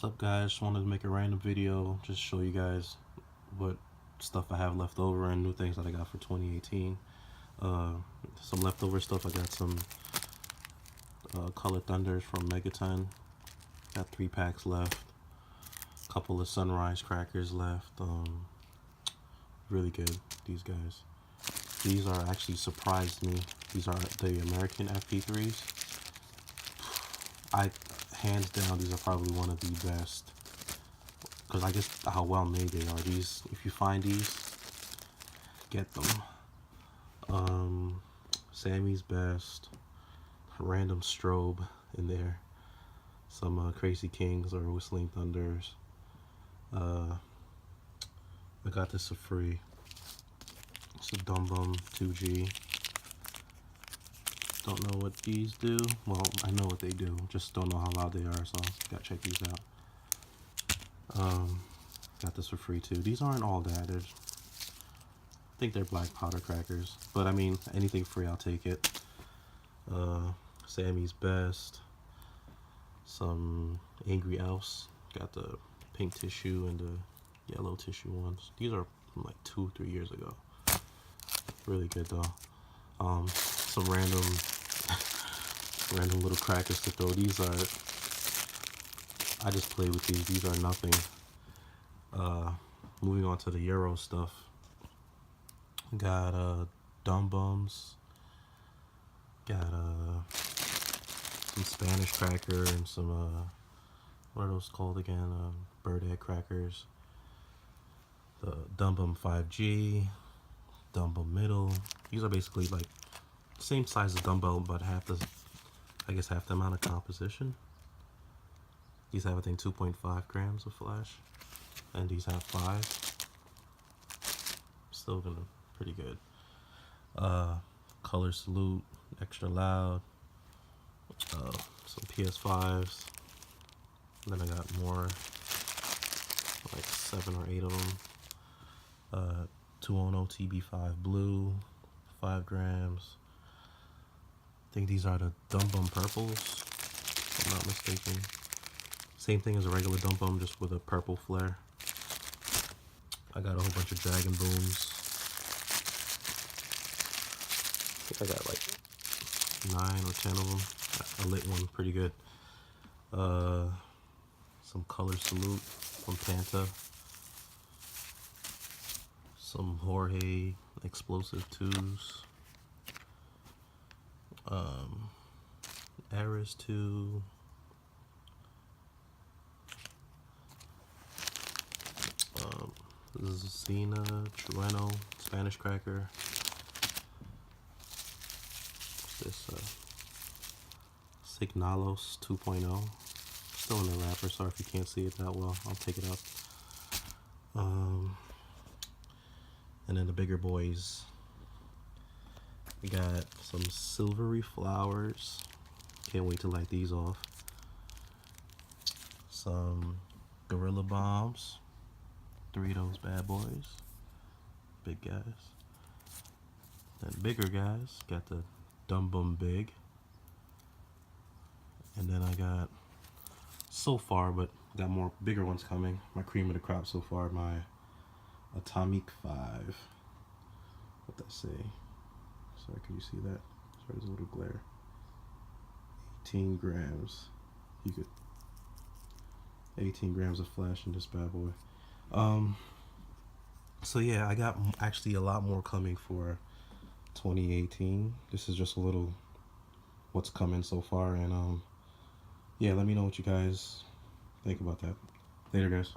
What's up, guys? Just wanted to make a random video, just show you guys what stuff I have left over and new things that I got for 2018. Some leftover stuff. I got some Colored Thunders from Megaton. Got 3 packs left. A couple of Sunrise Crackers left. Really good, these guys. These are actually surprised me. These are the American FP3s. Hands down, these are probably one of the best, because I guess how well made they are. These, if you find these, get them. Sammy's Best, random strobe in there, some Crazy Kings or Whistling Thunders. I got this for free. It's a Dum Bum 2G. Don't know what these do. Well, I know what they do, just don't know how loud they are, so gotta check these out. Got this for free too. These aren't all that. I think they're black powder crackers, but I mean, anything free, I'll take it. Sammy's Best, some Angry Elves. Got the pink tissue and the yellow tissue ones. These are from like 2-3 years ago. Really good though. Some random little crackers to throw. These are, I just play with these. These are nothing. Moving on to the Euro stuff. Got Dum Bums. Got some Spanish cracker and some what are those called again? Bird egg crackers. The Dum Bum 5G. Dum Bum Middle. These are basically like same size as dumbbell, but half the amount of composition. These have, I think, 2.5 grams of flash, and these have 5. Still gonna pretty good. Color Salute, extra loud. Some PS5s. And then I got more, like 7 or 8 of them. 210 TB5 blue, 5 grams. I think these are the Dum Bum purples, if I'm not mistaken. Same thing as a regular Dum Bum, just with a purple flare. I got a whole bunch of Dragon Booms. I think I got like 9 or 10 of them. I lit one pretty good. Some Color Salute from Panta. Some Jorge Explosive 2s. Aris 2. Zena, Trueno, Spanish cracker. This Signalos 2.0. Still in the wrapper, sorry if you can't see it that well. I'll take it out. And then the bigger boys. We got some Silvery Flowers. Can't wait to light these off. Some Gorilla Bombs. 3 of those bad boys. Big guys. Then bigger guys. Got the Dum Bum Big. And then I got, so far, but got more bigger ones coming. My cream of the crop so far, my Atomic 5. What that say? Sorry, can you see that? Sorry, there's a little glare. 18 grams. You could 18 grams of flash in this bad boy. So yeah, I got actually a lot more coming for 2018. This is just a little what's coming so far, and yeah, let me know what you guys think about that. Later, guys.